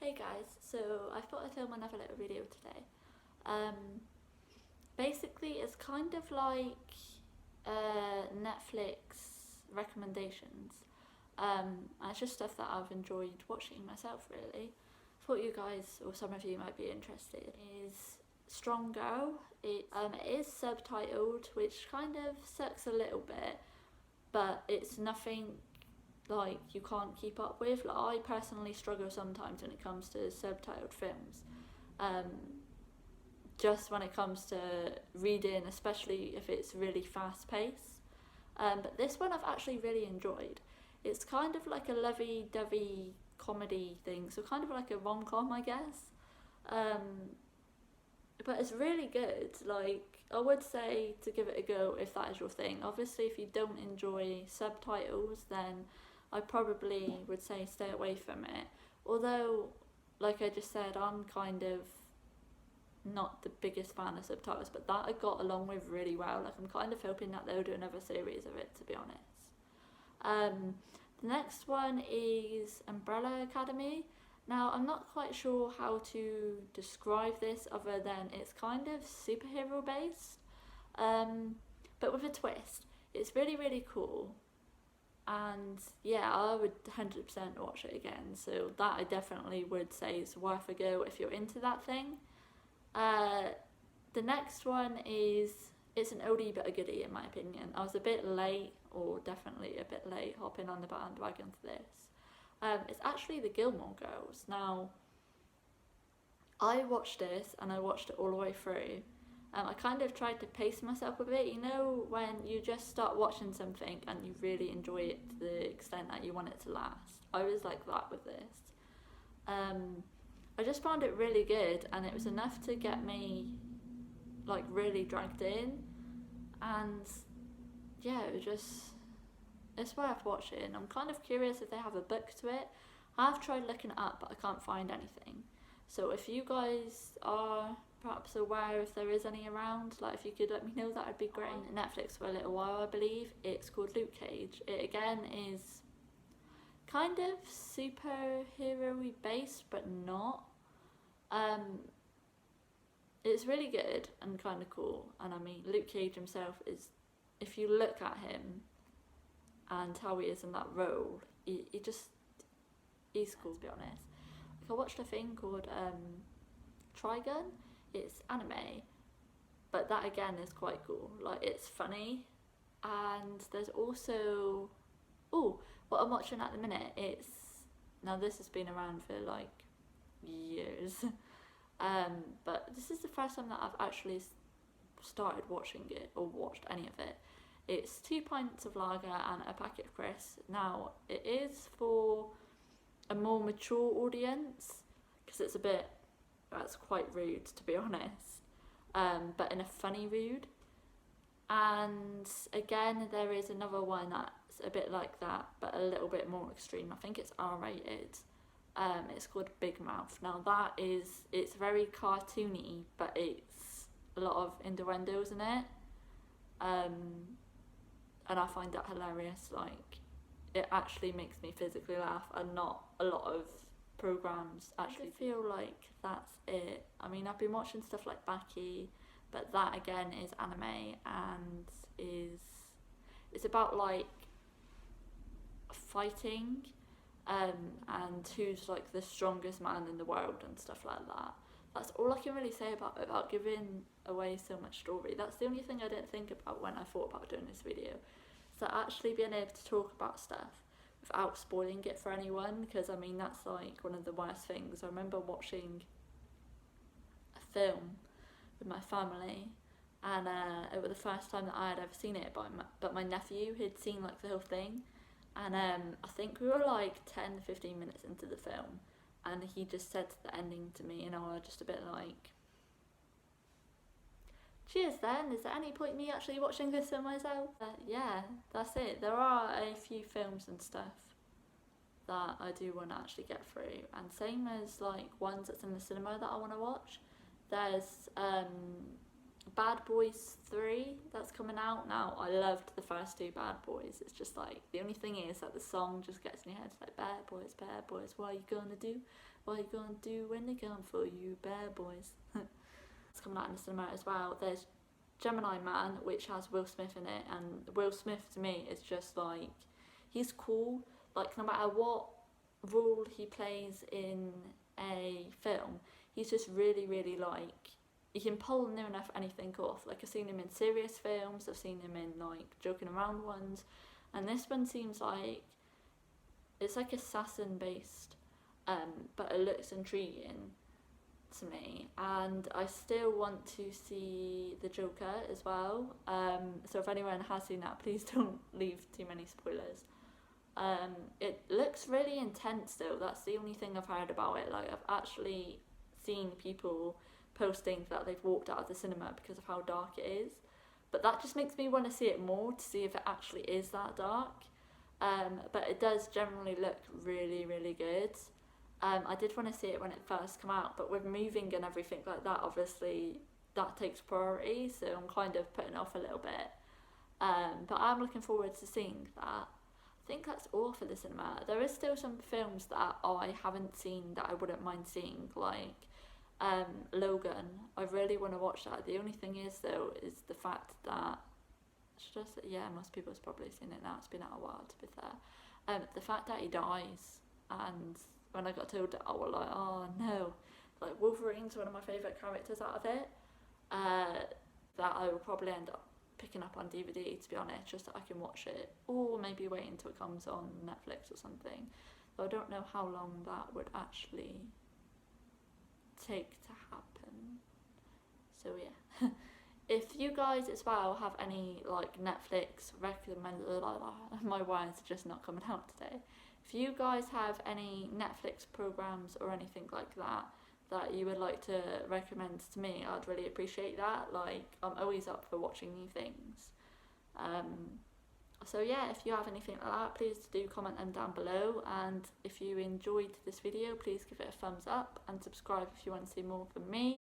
Hey guys, so I thought I'd film another little video today. Basically it's kind of like Netflix recommendations. And it's just stuff that I've enjoyed watching myself really. Thought you guys, or some of you might be interested, is Strong Girl. It is subtitled, which kind of sucks a little bit, but it's nothing like you can't keep up with. Like, I personally struggle sometimes when it comes to subtitled films. Just when it comes to reading, especially if it's really fast paced. But this one I've actually really enjoyed. It's kind of like a lovey-dovey comedy thing, so kind of like a rom-com, I guess. But it's really good. Like, I would say to give it a go if that is your thing. Obviously, if you don't enjoy subtitles, then I probably would say stay away from it. Although, like I just said, I'm kind of not the biggest fan of subtitles, but that I got along with really well. Like, I'm kind of hoping that they'll do another series of it, to be honest. The next one is Umbrella Academy. Now, I'm not quite sure how to describe this other than it's kind of superhero based, but with a twist. It's really, really cool. And yeah, I would 100% watch it again. So that I definitely would say is worth a go if you're into that thing. The next one is, it's an oldie but a goodie in my opinion. I was a bit late, or definitely a bit late, hopping on the bandwagon for this. It's actually the Gilmore Girls. Now, I watched this and I watched it all the way through. I kind of tried to pace myself with it. You know, when you just start watching something and you really enjoy it to the extent that you want it to last. I was like that with this. I just found it really good, and it was enough to get me like really dragged in. And yeah, it's worth watching. I'm kind of curious if they have a book to it. I've tried looking it up, but I can't find anything. So if you guys are perhaps aware if there is any around, like if you could let me know, that would be great. On Netflix for a little while, I believe. It's called Luke Cage. It again is kind of superhero-y based, but not. It's really good and kind of cool. And I mean, Luke Cage himself is, if you look at him and how he is in that role, he's cool, to be honest. Like, I watched a thing called Trigun. It's anime, but that again is quite cool. Like, it's funny, and there's also, what I'm watching at the minute, it's, now this has been around for like years, but this is the first time that I've actually started watching it, or watched any of it. It's 2 pints of lager and a packet of crisps. Now, it is for a more mature audience, because it's a bit, that's quite rude, to be honest, but in a funny rude. And again, there is another one that's a bit like that, but a little bit more extreme. I think it's R-rated. It's called Big Mouth. Now that is, it's very cartoony, but it's a lot of innuendos in it. And I find that hilarious. Like, it actually makes me physically laugh, and not a lot of programs actually feel like that's it. I mean, I've been watching stuff like Baki, but that again is anime, and it's about like fighting, and who's like the strongest man in the world and stuff like that. That's all I can really say about it without giving away so much story. That's the only thing I didn't think about when I thought about doing this video. So actually being able to talk about stuff without spoiling it for anyone, because I mean, that's like one of the worst things. I remember watching a film with my family, and it was the first time that I had ever seen it, but my nephew had seen like the whole thing, and I think we were like 10-15 minutes into the film, and he just said the ending to me, and I was just a bit like, cheers then, is there any point in me actually watching this for myself? Yeah, that's it. There are a few films and stuff that I do want to actually get through, and same as like ones that's in the cinema that I want to watch. There's Bad Boys 3 that's coming out now. I loved the first two Bad Boys. It's just like, the only thing is that the song just gets in your head. It's like, bad boys, what you gonna do? What you gonna do when they come for you, bad boys? It's coming out in the cinema as well. There's Gemini Man, which has Will Smith in it, and Will Smith to me is just like, he's cool. Like, no matter what role he plays in a film, he's just really, really like, you can pull near enough anything off. Like, I've seen him in serious films, I've seen him in like joking around ones, and this one seems like it's like assassin based, but it looks intriguing to me, and I still want to see the Joker as well. So if anyone has seen that, please don't leave too many spoilers. It looks really intense though. That's the only thing I've heard about it. Like, I've actually seen people posting that they've walked out of the cinema because of how dark it is, but that just makes me want to see it more, to see if it actually is that dark. But it does generally look really, really good. I did want to see it when it first came out, but with moving and everything like that, obviously that takes priority, so I'm kind of putting it off a little bit. But I'm looking forward to seeing that. I think that's all for the cinema. There is still some films that I haven't seen that I wouldn't mind seeing, like Logan. I really want to watch that. The only thing is though, is the fact that, most people have probably seen it now, it's been out a while to be fair. The fact that he dies, and when I got told that, I was like, oh no, like Wolverine's one of my favourite characters out of it, that I will probably end up picking up on DVD, to be honest, just so I can watch it, or maybe wait until it comes on Netflix or something. So I don't know how long that would actually take to happen. So yeah. If you guys as well have any like Netflix my words are just not coming out today. If you guys have any Netflix programs or anything like that that you would like to recommend to me, I'd really appreciate that. Like, I'm always up for watching new things. So yeah, if you have anything like that, please do comment them down below, and if you enjoyed this video, please give it a thumbs up and subscribe if you want to see more from me.